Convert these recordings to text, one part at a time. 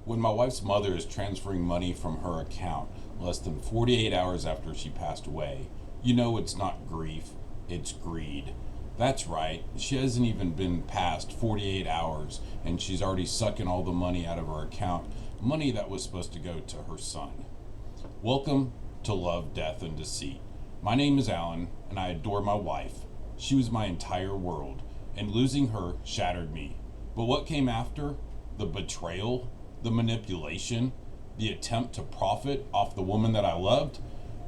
When my wife's mother is transferring money from her account less than 48 hours after she passed away, you know it's not grief, it's greed. That's right, she hasn't even been past 48 hours and she's already sucking all the money out of her account, money that was supposed to go to her son. Welcome to Love, Death, and Deceit. My name is Alan, and I adore my wife. She was my entire world, and losing her shattered me. But what came after? The betrayal, the manipulation, the attempt to profit off the woman that I loved?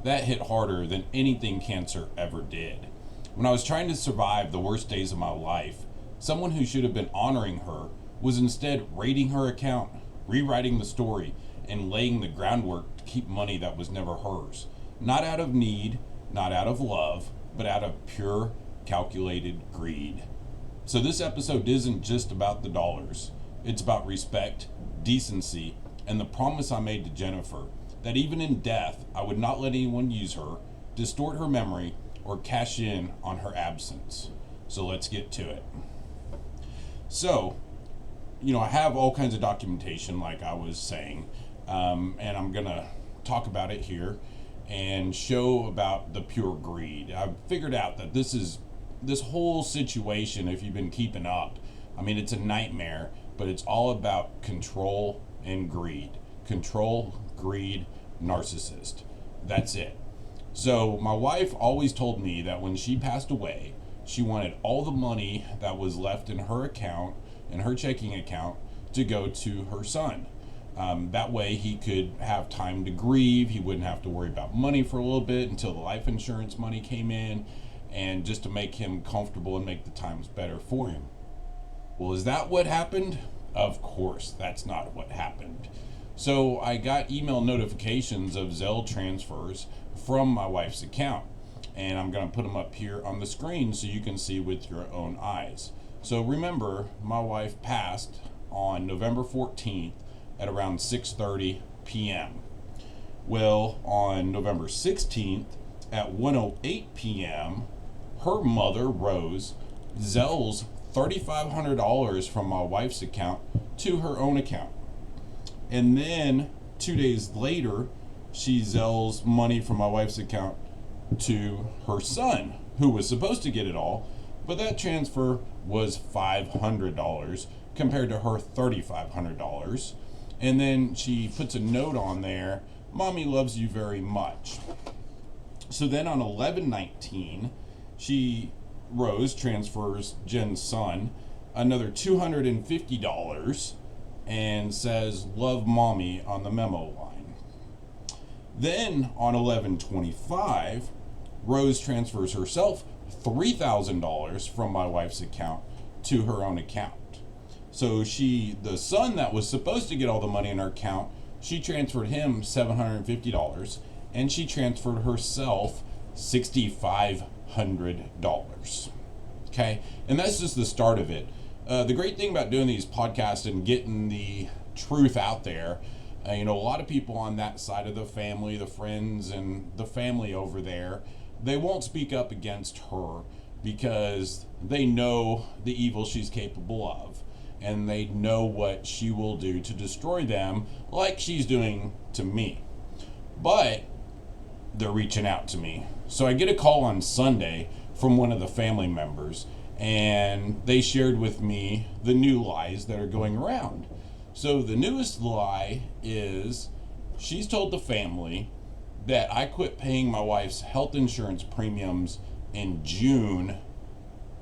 That hit harder than anything cancer ever did. When I was trying to survive the worst days of my life, someone who should have been honoring her was instead raiding her account, rewriting the story, and laying the groundwork to keep money that was never hers. Not out of need, not out of love, but out of pure, calculated greed. So this episode isn't just about the dollars. It's about respect, decency, and the promise I made to Jennifer that even in death, I would not let anyone use her, distort her memory, or cash in on her absence. So let's get to it. So, I have all kinds of documentation, like I was saying, and I'm going to talk about it here and show about the pure greed. I've figured out that this whole situation, if you've been keeping up, it's a nightmare, but it's all about control and greed. Control, greed, narcissist. That's it. So my wife always told me that when she passed away, she wanted all the money that was left in her account, in her checking account, to go to her son. That way he could have time to grieve. He wouldn't have to worry about money for a little bit until the life insurance money came in, and just to make him comfortable and make the times better for him. Well, is that what happened? Of course, that's not what happened. So I got email notifications of Zelle transfers from my wife's account, and I'm going to put them up here on the screen so you can see with your own eyes. So remember, my wife passed on November 14th at around 6:30 p.m. Well, on November 16th at 1:08 p.m., her mother, Rose, Zelle's $3,500 from my wife's account to her own account. And then 2 days later, she Zelle's money from my wife's account to her son, who was supposed to get it all, but that transfer was $500 compared to her $3,500. And then she puts a note on there, "Mommy loves you very much." So then on 11/19, Rose transfers Jen's son another $250 and says, "Love mommy" on the memo line. Then on 11/25, Rose transfers herself $3,000 from my wife's account to her own account. So the son that was supposed to get all the money in her account, she transferred him $750, and she transferred herself $6,500. Okay, and that's just the start of it. The great thing about doing these podcasts and getting the truth out there, a lot of people on that side of the family, the friends and the family over there, they won't speak up against her because they know the evil she's capable of, and they know what she will do to destroy them, like she's doing to me. But they're reaching out to me. So I get a call on Sunday from one of the family members, and they shared with me the new lies that are going around. So the newest lie is she's told the family that I quit paying my wife's health insurance premiums in June,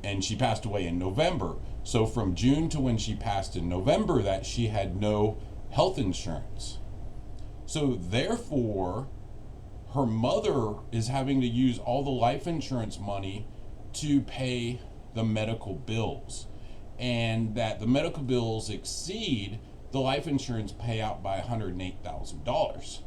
and she passed away in November. So from June to when she passed in November, that she had no health insurance. So therefore, her mother is having to use all the life insurance money to pay the medical bills, and that the medical bills exceed the life insurance payout by $108,000.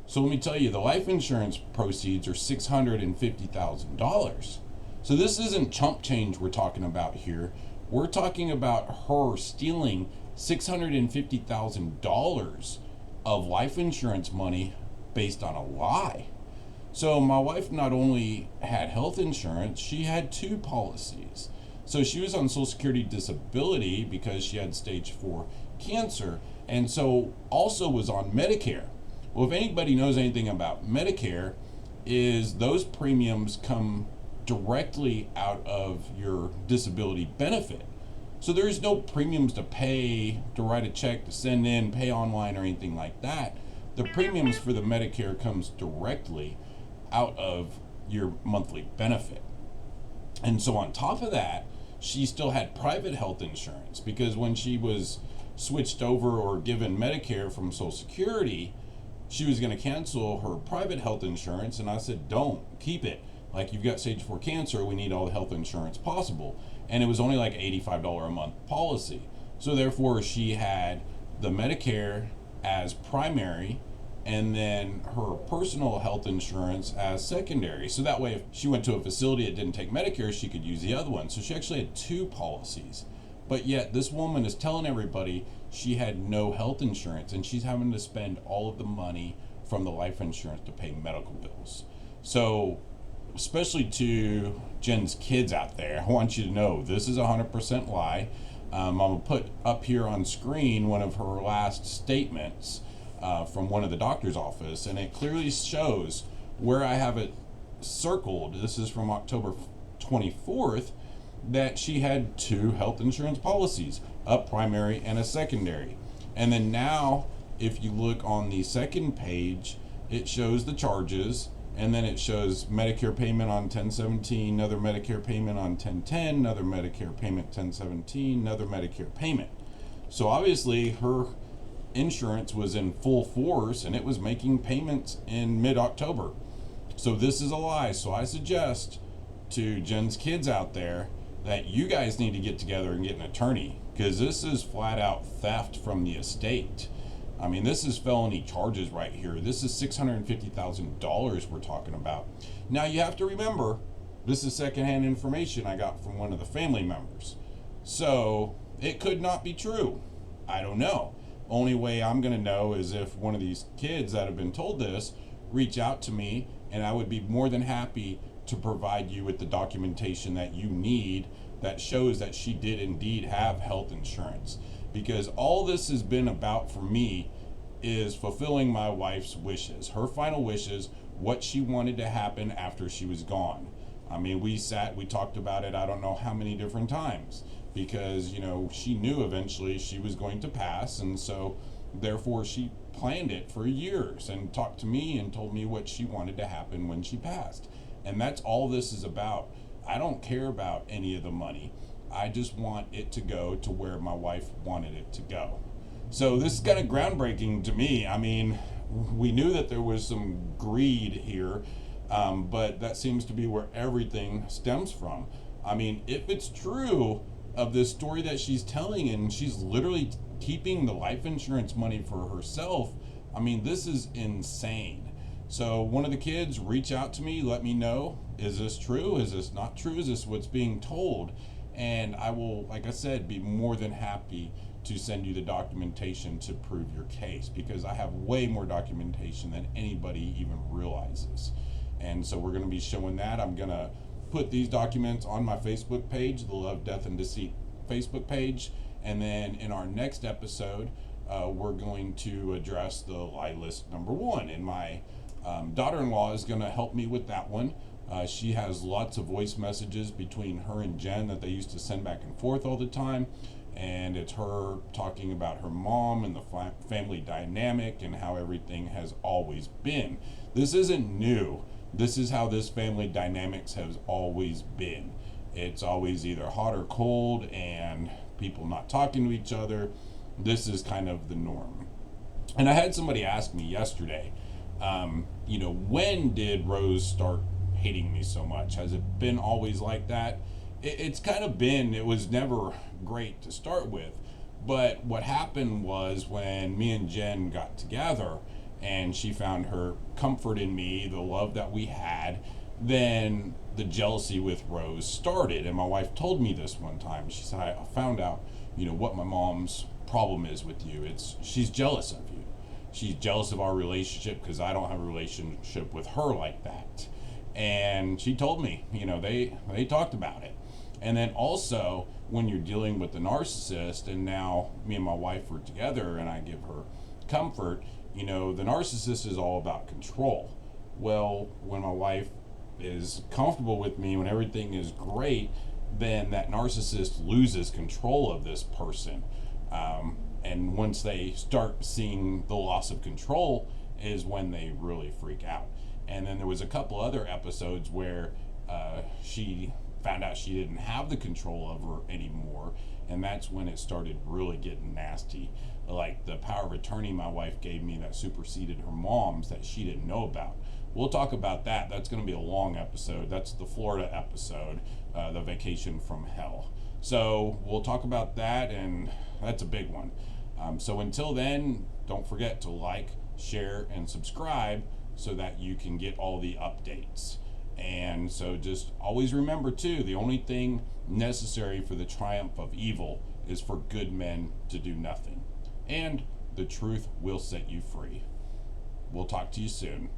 So let me tell you, the life insurance proceeds are $650,000. So this isn't chump change we're talking about here. We're talking about her stealing $650,000 of life insurance money based on a lie. So my wife not only had health insurance, she had two policies. So she was on Social Security disability because she had stage 4 cancer, And so also was on Medicare. Well, if anybody knows anything about Medicare, is those premiums come directly out of your disability benefit. So there's no premiums to pay, to write a check, to send in, pay online, or anything like that. The premiums for the Medicare comes directly out of your monthly benefit. And so on top of that, she still had private health insurance, because when she was switched over or given Medicare from Social Security, she was going to cancel her private health insurance. And I said, don't, keep it. Like, you've got stage 4 cancer, we need all the health insurance possible. And it was only like $85 a month policy. So therefore she had the Medicare as primary, and then her personal health insurance as secondary. So that way, if she went to a facility that didn't take Medicare, she could use the other one. So she actually had 2 policies. But yet this woman is telling everybody she had no health insurance, and she's having to spend all of the money from the life insurance to pay medical bills. So especially to Jen's kids out there, I want you to know this is 100% lie. I'm going to put up here on screen one of her last statements from one of the doctor's office, and it clearly shows where I have it circled. This is from October 24th, that she had 2 health insurance policies, a primary and a secondary. And then now, if you look on the second page, it shows the charges, and then it shows Medicare payment on 10/17, another Medicare payment on 10/10, another Medicare payment 10/17, another Medicare payment. So obviously her insurance was in full force, and it was making payments in mid-October. So this is a lie. So I suggest to Jen's kids out there that you guys need to get together and get an attorney, because this is flat out theft from the estate. I mean, this is felony charges right here. This is $650,000 we're talking about. Now you have to remember, this is secondhand information I got from one of the family members. So it could not be true. I don't know. Only way I'm going to know is if one of these kids that have been told this reach out to me, and I would be more than happy to provide you with the documentation that you need that shows that she did indeed have health insurance. Because all this has been about for me is fulfilling my wife's wishes, her final wishes, what she wanted to happen after she was gone. I mean, we talked about it, I don't know how many different times, because, you know, she knew eventually she was going to pass, and so therefore she planned it for years and talked to me and told me what she wanted to happen when she passed. And that's all this is about. I don't care about any of the money. I just want it to go to where my wife wanted it to go. So this is kind of groundbreaking to me. I mean, we knew that there was some greed here, but that seems to be where everything stems from. I mean, if it's true of this story that she's telling, and she's literally keeping the life insurance money for herself, I mean, this is insane. So one of the kids reach out to me, let me know, is this true? Is this not true? Is this what's being told? And I will, like I said, be more than happy to send you the documentation to prove your case, because I have way more documentation than anybody even realizes. And so we're going to be showing that. I'm going to put these documents on my Facebook page, the Love, Death, and Deceit Facebook page. And then in our next episode, we're going to address the lie list number 1. And my daughter-in-law is going to help me with that one. She has lots of voice messages between her and Jen that they used to send back and forth all the time. And it's her talking about her mom and the family dynamic and how everything has always been. This isn't new. This is how this family dynamics has always been. It's always either hot or cold and people not talking to each other. This is kind of the norm. And I had somebody ask me yesterday, when did Rose start hating me so much? Has it been always like that? It's kind of been. It was never great to start with. But what happened was when me and Jen got together and she found her comfort in me, the love that we had, then the jealousy with Rose started. And my wife told me this one time. She said, I found out, what my mom's problem is with you. She's jealous of you. She's jealous of our relationship because I don't have a relationship with her like that. And she told me, they talked about it. And then also, when you're dealing with the narcissist, and now me and my wife are together and I give her comfort, the narcissist is all about control. Well, when my wife is comfortable with me, when everything is great, then that narcissist loses control of this person. And once they start seeing the loss of control is when they really freak out. And then there was a couple other episodes where she found out she didn't have the control of her anymore, and that's when it started really getting nasty. Like the power of attorney my wife gave me that superseded her mom's that she didn't know about. We'll talk about that. That's going to be a long episode. That's the Florida episode, the vacation from hell. So we'll talk about that, and that's a big one. So until then, don't forget to like, share, and subscribe so that you can get all the updates. And so just always remember too, the only thing necessary for the triumph of evil is for good men to do nothing. And the truth will set you free. We'll talk to you soon.